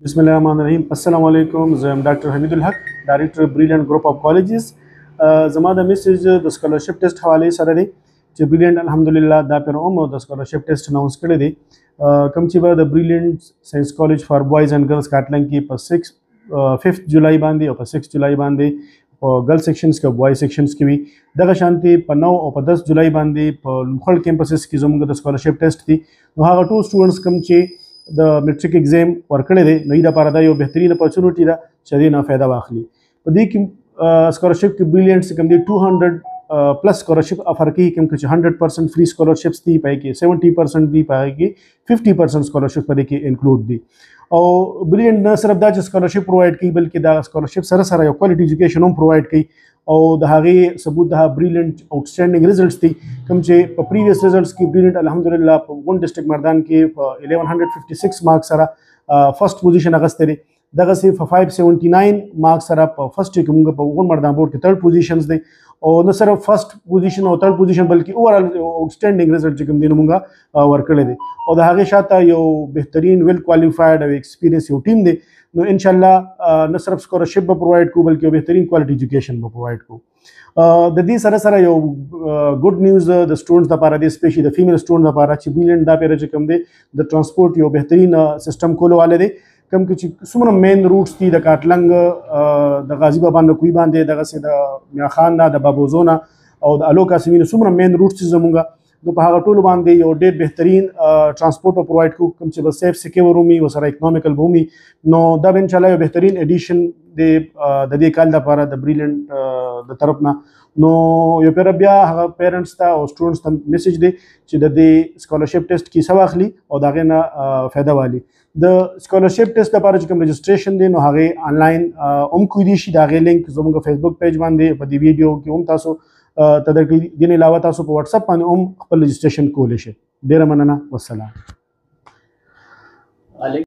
बिस्मिल्लाहिर्रहमानिर्रहीम। अस्सलाम वालेकुम। I'm Dr. Hamidul Haq, Director Brilliant Group of Colleges. زما د میسج د سکالرشپ ټیسټ حواله سره دی چې بریلینٹ الحمدلله دا پر د سکالرشپ ټیسټ اناونس کړی دی کوم چې به د بریلینٹ سائنس کالج فار بوایز اینڈ گرلز کاټلنگ کې په 5 جولای باندې او په 6 جولای باندې په ګرل سیکشنز کې بوای سیکشنز کې وي دغه شانتي په 9 او په 10 جولای باندې په لوخړ کیمپسز کې زموږ د سکالرشپ ټیسټ دی نو هغه ټول سټوډنټس کوم چې د میټریک ایگزام ورکړی دی نو د لپاره دا یو بهترین اپورچونټي ده چې دې نه فایده واخلي په دې کې سکالرشپ کې بریلینټ څخه کوم دی 200 پلس سکالرشپ افر کوي کوم چې 100% فری سکالرشپس دي پای کې 70% دي پای کې 50% سکالرشپ په دې کې انکلوډ دي او بریلینټ نه صرف دا چې سکالرشپ پرووایډ کوي بلکې دا سکالرشپ سره سره یو کوالټي ایجوکیشن هم پرووایډ کوي او د هغې ثبوت د بریلینټ آوټسټینډینګ ریزلټس دي کوم چې په پریویس ریزلټس کې بریلینټ الحمدلله په ون ډسټرکټ مردان کې په 1156 مارکس سره فرست پوزیشن اخیستی دی دغسې په 579 مارکس سره په فرست کې موږ په ون مردان بورډ کې تھرډ پوزیشنز دی او نه صرف فرست پوزیشن او تھرډ پوزیشن بلکې اوورال آوټسټینډینګ ریزلټ چې کوم دی نو موږ ورکړی دی او د هغې شاته یو بهترین ویل کوالیفاید او ایکسپیرینس یو ټیم دی نو انشاءالله نه صرف سکالرشپ به پرووایډ کوو بلکې یو بهترین کوالټي ایجوکیشن به پرووایډ کوو د دې سره سره یو ګډ نیوز د سټوډنټس لپاره دی اسپیشلی د فیمیل سټوډنټ لپاره چې بریلینټ دا پیره چې کوم دی د ترانسپورټ یو بهترین سیستم کولو والی دی کوم چې څومره مین روټس دي د کاټلنګ د غازی بابا نکوی باندې دغسې د میاخان نه د بابوزو نه او د الو کاسمي نه څومره مین روټس دي زموږ نو په هغه ټولو باندې یو ډېر بهترین ترانسپورټ به پرووایډ کړو کوم چې به سیف سکیور ومي ورسره اکنامیکل به ومي نو دا به انشاءالله یو بهترین ایډیشن دی د دې کال لپاره د بریلینټ د طرف نه نو یو پیره بیا هغه پیرنټس ته او سټوډنټس ته میسج دی چې د دې سکالرشپ ټیسټ کې څه واخلي او د هغې نه فایده والي د سکالرشپ ټیسټ لپاره چې کوم رجسټریشن دی نو هغې آنلاین هم کولی شي د هغې لینک زموږ فیسبوک پیج باندې په دې ویډیو کې هم تاسو ته درکړي دې نه علاوه تاسو په واتساپ باندې هم خپل رجسټریشن کولی شئ ډېره مننه والسلام